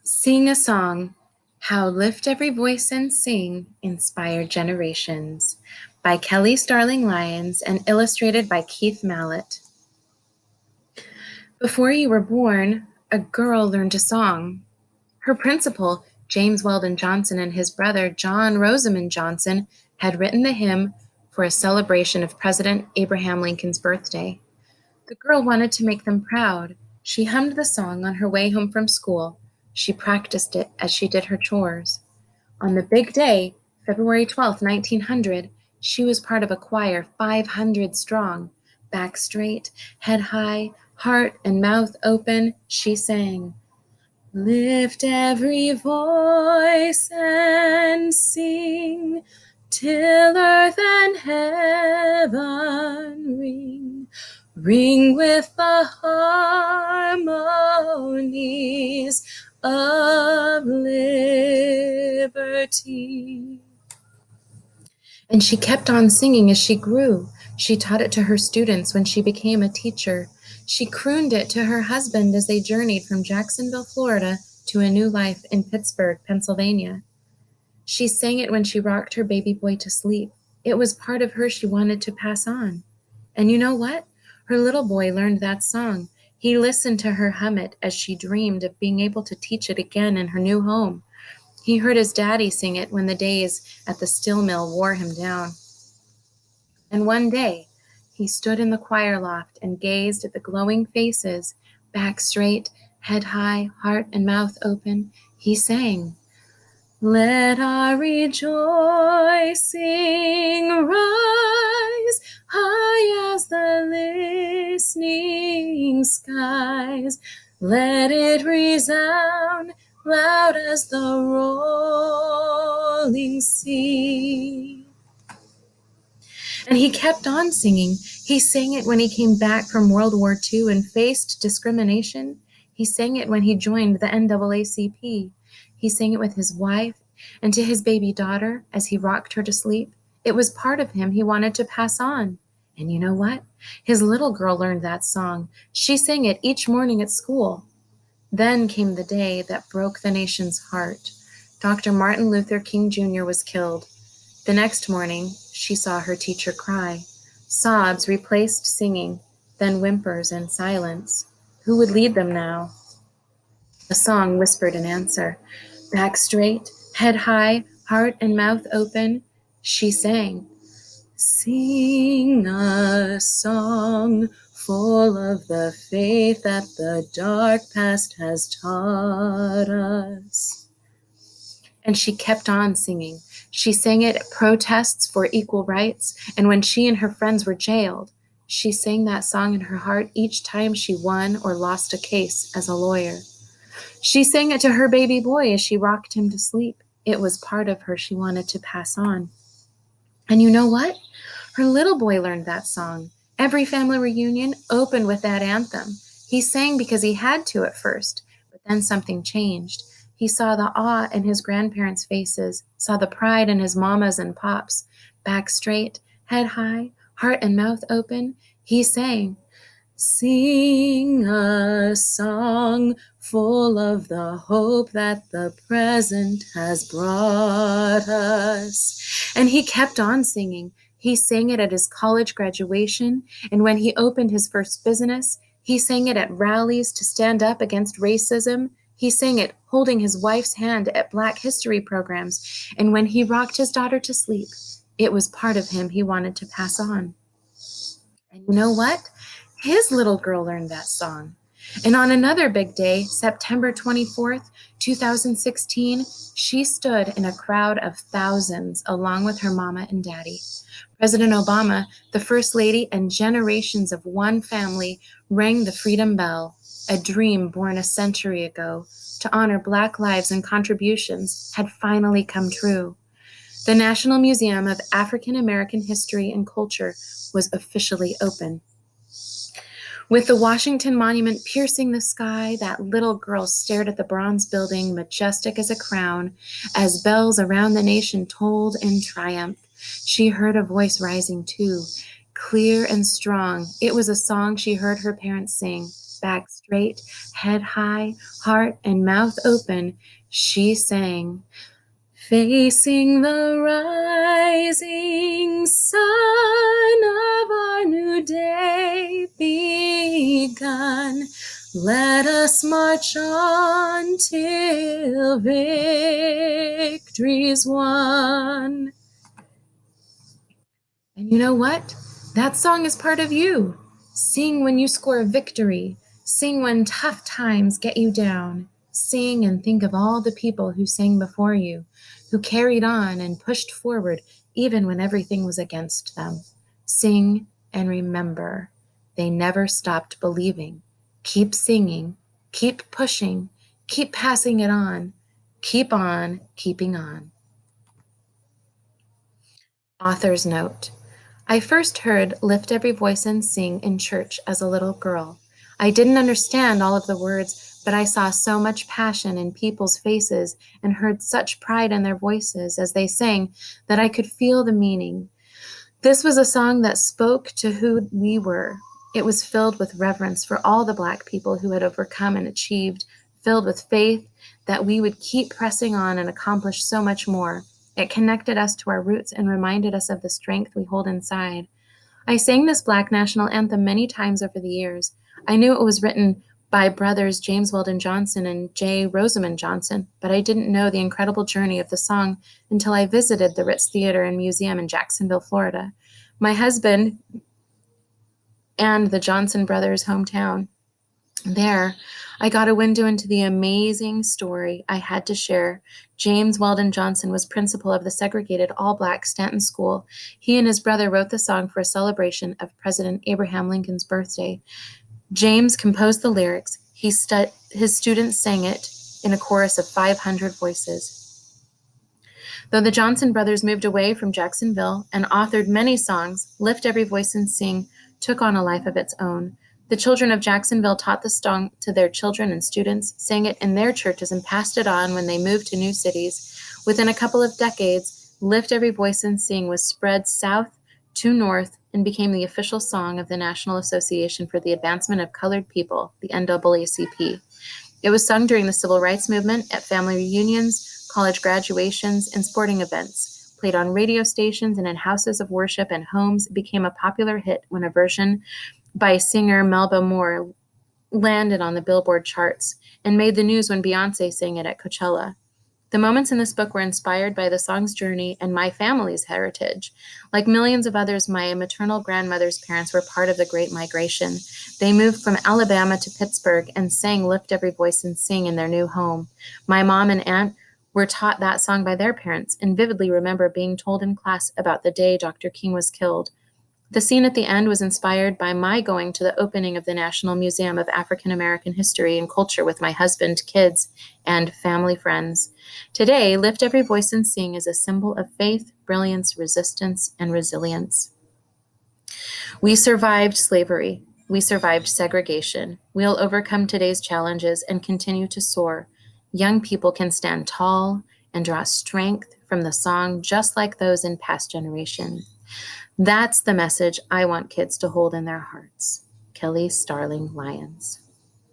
Sing a Song, How Lift Every Voice and Sing Inspired Generations by Kelly Starling Lyons and illustrated by Keith Mallett. Before you were born, a girl learned a song. Her principal, James Weldon Johnson, and his brother, John Rosamond Johnson, had written the hymn for a celebration of President Abraham Lincoln's birthday. The girl wanted to make them proud. She hummed the song on her way home from school. She practiced it as she did her chores. On the big day, February 12th, 1900, she was part of a choir 500 strong. Back straight, head high, heart and mouth open, she sang, "Lift every voice and sing, till earth and heaven ring. Ring with the harmonies of liberty." And she kept on singing as she grew. She taught it to her students when she became a teacher. She crooned it to her husband as they journeyed from Jacksonville, Florida, to a new life in Pittsburgh, Pennsylvania. She sang it when she rocked her baby boy to sleep. It was part of her she wanted to pass on. And you know what? Her little boy learned that song. He listened to her hum it as she dreamed of being able to teach it again in her new home. He heard his daddy sing it when the days at the steel mill wore him down. And one day, he stood in the choir loft and gazed at the glowing faces, back straight, head high, heart and mouth open. He sang, "Let our rejoicing rise high as the listening skies. Let it resound loud as the rolling sea." And he kept on singing. He sang it when he came back from World War II and faced discrimination. He sang it when he joined the NAACP. He sang it with his wife and to his baby daughter as he rocked her to sleep. It was part of him he wanted to pass on. And you know what? His little girl learned that song. She sang it each morning at school. Then came the day that broke the nation's heart. Dr. Martin Luther King Jr. was killed. The next morning, she saw her teacher cry. Sobs replaced singing, then whimpers and silence. Who would lead them now? A song whispered an answer. Back straight, head high, heart and mouth open, she sang, "Sing a song full of the faith that the dark past has taught us." And she kept on singing. She sang it at protests for equal rights, and when she and her friends were jailed, she sang that song in her heart each time she won or lost a case as a lawyer. She sang it to her baby boy as she rocked him to sleep. It was part of her she wanted to pass on. And you know what? Her little boy learned that song. Every family reunion opened with that anthem. He sang because he had to at first, but then something changed. He saw the awe in his grandparents' faces, saw the pride in his mamas and pops. Back straight, head high, heart and mouth open, he sang, "Sing a song full of the hope that the present has brought us." And he kept on singing. He sang it at his college graduation, and when he opened his first business, he sang it at rallies to stand up against racism. He sang it holding his wife's hand at Black History programs, and when he rocked his daughter to sleep, it was part of him he wanted to pass on. And you know what? His little girl learned that song. And on another big day, September 24th, 2016, she stood in a crowd of thousands along with her mama and daddy. President Obama, the First Lady, and generations of one family rang the freedom bell, a dream born a century ago to honor Black lives and contributions had finally come true. The National Museum of African American History and Culture was officially open. With the Washington Monument piercing the sky, that little girl stared at the bronze building, majestic as a crown, as bells around the nation tolled in triumph. She heard a voice rising too, clear and strong. It was a song she heard her parents sing. back straight, head high, heart and mouth open, she sang, facing the rising sun of our new day begun, let us march on till victory's won. And you know what? That song is part of you. Sing when you score a victory. Sing when tough times get you down. Sing and think of all the people who sang before you, who carried on and pushed forward even when everything was against them. Sing and remember, they never stopped believing. Keep singing, keep pushing, keep passing it on. Keep on keeping on. Author's note. I first heard Lift Every Voice and Sing in church as a little girl. I didn't understand all of the words, but I saw so much passion in people's faces and heard such pride in their voices as they sang that I could feel the meaning. This was a song that spoke to who we were. It was filled with reverence for all the Black people who had overcome and achieved, filled with faith that we would keep pressing on and accomplish so much more. It connected us to our roots and reminded us of the strength we hold inside. I sang this Black national anthem many times over the years. I knew it was written by brothers James Weldon Johnson and J. Rosamond Johnson, but I didn't know the incredible journey of the song until I visited the Ritz Theater and Museum in Jacksonville, Florida. My husband and the Johnson brothers' hometown. There, I got a window into the amazing story I had to share. James Weldon Johnson was principal of the segregated all-Black Stanton School. He and his brother wrote the song for a celebration of President Abraham Lincoln's birthday. James composed the lyrics. His students sang it in a chorus of 500 voices. Though the Johnson brothers moved away from Jacksonville and authored many songs, Lift Every Voice and Sing took on a life of its own. The children of Jacksonville taught the song to their children and students, sang it in their churches, and passed it on when they moved to new cities. Within a couple of decades, Lift Every Voice and Sing was spread south to north and became the official song of the National Association for the Advancement of Colored People, the NAACP. It was sung during the Civil Rights Movement, at family reunions, college graduations, and sporting events. Played on radio stations and in houses of worship and homes, it became a popular hit when a version by singer Melba Moore landed on the Billboard charts and made the news when Beyoncé sang it at Coachella. The moments in this book were inspired by the song's journey and my family's heritage. Like millions of others, my maternal grandmother's parents were part of the Great Migration. They moved from Alabama to Pittsburgh and sang Lift Every Voice and Sing in their new home. My mom and aunt were taught that song by their parents and vividly remember being told in class about the day Dr. King was killed. The scene at the end was inspired by my going to the opening of the National Museum of African American History and Culture with my husband, kids, and family friends. Today, Lift Every Voice and Sing is a symbol of faith, brilliance, resistance, and resilience. We survived slavery. We survived segregation. We'll overcome today's challenges and continue to soar. Young people can stand tall and draw strength from the song just like those in past generations. That's the message I want kids to hold in their hearts. Kelly Starling Lyons.